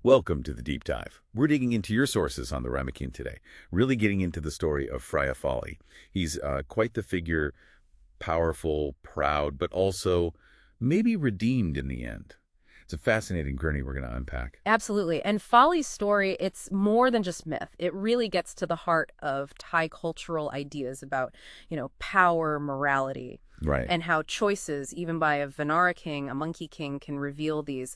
Welcome to the Deep Dive. We're digging into your sources on the Ramakien today, really getting into the story of Paya Pali. He's quite the figure, powerful, proud, but also maybe redeemed in the end. It's a fascinating journey we're going to unpack. Absolutely. And Folly's story, it's more than just myth. It really gets to the heart of Thai cultural ideas about, power, morality, Right. and how choices, even by a Vanara king, a monkey king, can reveal these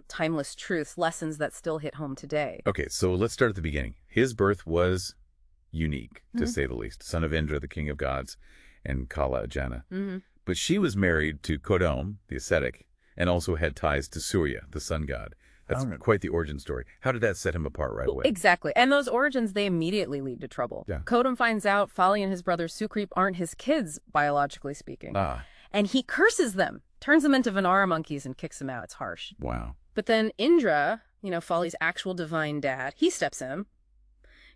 timeless truths, lessons that still hit home today. Okay, so let's start at the beginning. His birth was unique, to say the least. Son of Indra, the king of gods, and Kala Ajana. But she was married to Kodom, the ascetic, and also had ties to Surya, the sun god. That's quite the origin story. How did that set him apart right away? Exactly. And those origins, they immediately lead to trouble. Yeah. Kodam finds out Folly and his brother Sukreep aren't his kids, biologically speaking. And he curses them, turns them into Vanara monkeys, and kicks them out. It's harsh. Wow. But then Indra, Folly's actual divine dad, he steps in,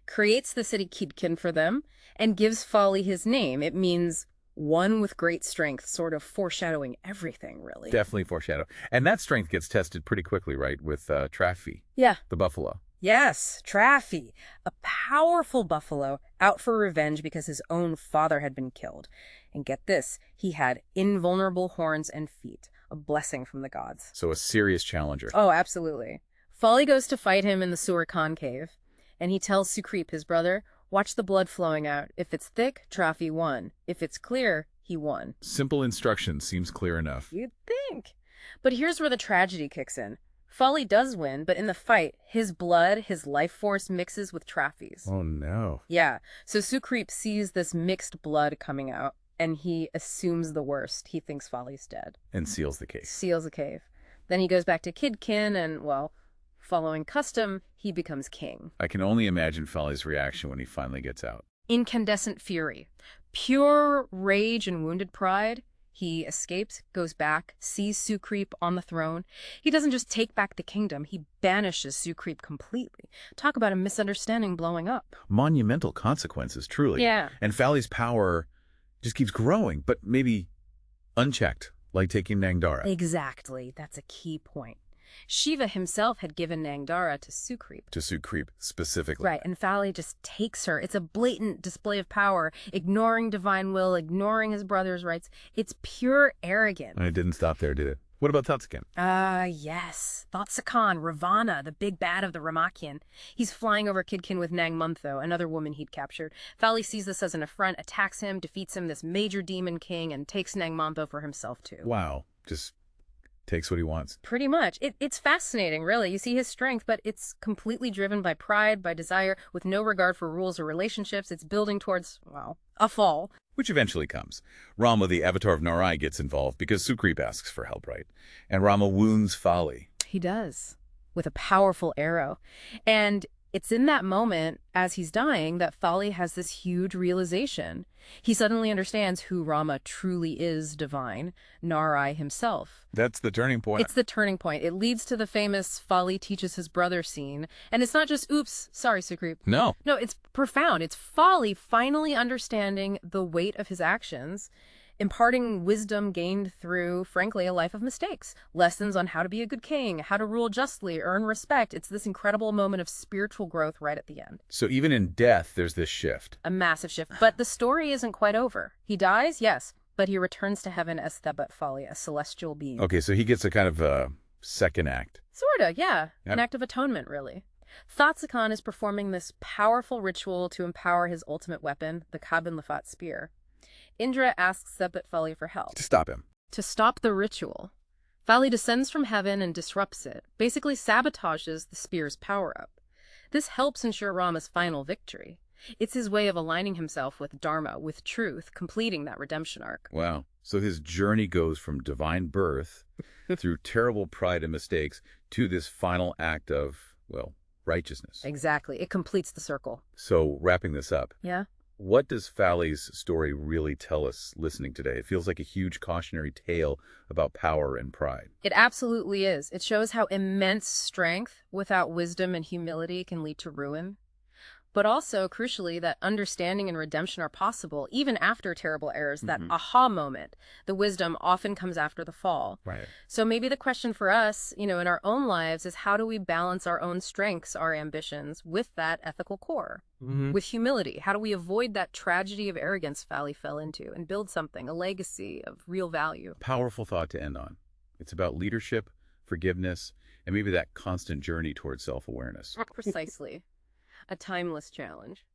creates the city Keed Kin for them, and gives Folly his name. It means one with great strength, sort of foreshadowing everything, really. Definitely foreshadow. And that strength gets tested pretty quickly, right, with Trafi, Yeah. the buffalo. Yes, Trafi, a powerful buffalo out for revenge because his own father had been killed. And get this, he had invulnerable horns and feet, a blessing from the gods. So a serious challenger. Oh, absolutely. Folly goes to fight him in the sewer concave, and he tells Sukreep, his brother, watch the blood flowing out. If it's thick, Trafi won. If it's clear, he won. Simple instructions seems clear enough. You'd think. But here's where the tragedy kicks in. Folly does win, but in the fight, his blood, his life force mixes with Trafi's. Oh, no. Yeah, so Sukreep sees this mixed blood coming out, and he assumes the worst. He thinks Folly's dead. And seals the case. Seals the cave. Then he goes back to Keed Kin, and, well, following custom, he becomes king. I can only imagine Folly's reaction when he finally gets out. Incandescent fury. Pure rage and wounded pride. He escapes, goes back, sees Sukreep on the throne. He doesn't just take back the kingdom, he banishes Sukreep completely. Talk about a misunderstanding blowing up. Monumental consequences, truly. Yeah. And Folly's power just keeps growing, but maybe unchecked, like taking Nang Kala. Exactly. That's a key point. Shiva himself had given Nang Kala to Sukreep. To Sukreep, specifically. Right, and Folly just takes her. It's a blatant display of power, ignoring divine will, ignoring his brother's rights. It's pure arrogance. And it didn't stop there, did it? What about Tatsuken? Yes. Thotsakan, Ravana, the big bad of the Ramakien. He's flying over Keed Kin with Nang Muntho, another woman he'd captured. Folly sees this as an affront, attacks him, defeats him, this major demon king, and takes Nang Muntho for himself, too. Wow. Just takes what he wants. Pretty much. It's fascinating, really. You see his strength, but it's completely driven by pride, by desire, with no regard for rules or relationships. It's building towards, well, a fall. Which eventually comes. Rama, the avatar of Narai, gets involved because Sukreep asks for help, right? And Rama wounds Folly. He does, with a powerful arrow. And it's in that moment, as he's dying, that Folly has this huge realization. He suddenly understands who Rama truly is divine, Narai himself. That's the turning point. It's the turning point. It leads to the famous Folly teaches his brother scene. And it's not just, oops, sorry, Sukreep. No, it's profound. It's Folly finally understanding the weight of his actions, imparting wisdom gained through, frankly, a life of mistakes. Lessons on how to be a good king, how to rule justly, earn respect. It's this incredible moment of spiritual growth right at the end. So even in death, there's this shift. A massive shift. But the story isn't quite over. He dies, yes, but he returns to heaven as Thebat Folly, a celestial being. Okay, so he gets a kind of second act. Sorta, yeah. Yep. An act of atonement, really. Thotsakan is performing this powerful ritual to empower his ultimate weapon, the Kabin Lafat spear. Indra asks Thebat Folly for help. To stop him. To stop the ritual. Folly descends from heaven and disrupts it, basically sabotages the spear's power-up. This helps ensure Rama's final victory. It's his way of aligning himself with Dharma, with truth, completing that redemption arc. Wow. So his journey goes from divine birth through terrible pride and mistakes to this final act of, well, righteousness. Exactly. It completes the circle. So wrapping this up. Yeah? What does Folly's story really tell us listening today? It feels like a huge cautionary tale about power and pride. It absolutely is. It shows how immense strength without wisdom and humility can lead to ruin. But also, crucially, that understanding and redemption are possible even after terrible errors, that Mm-hmm. aha moment. The wisdom often comes after the fall. Right. So maybe the question for us, in our own lives is, how do we balance our own strengths, our ambitions, with that ethical core? With humility? How do we avoid that tragedy of arrogance Valley fell into and build something, a legacy of real value? Powerful thought to end on. It's about leadership, forgiveness, and maybe that constant journey towards self-awareness. Precisely. A timeless challenge.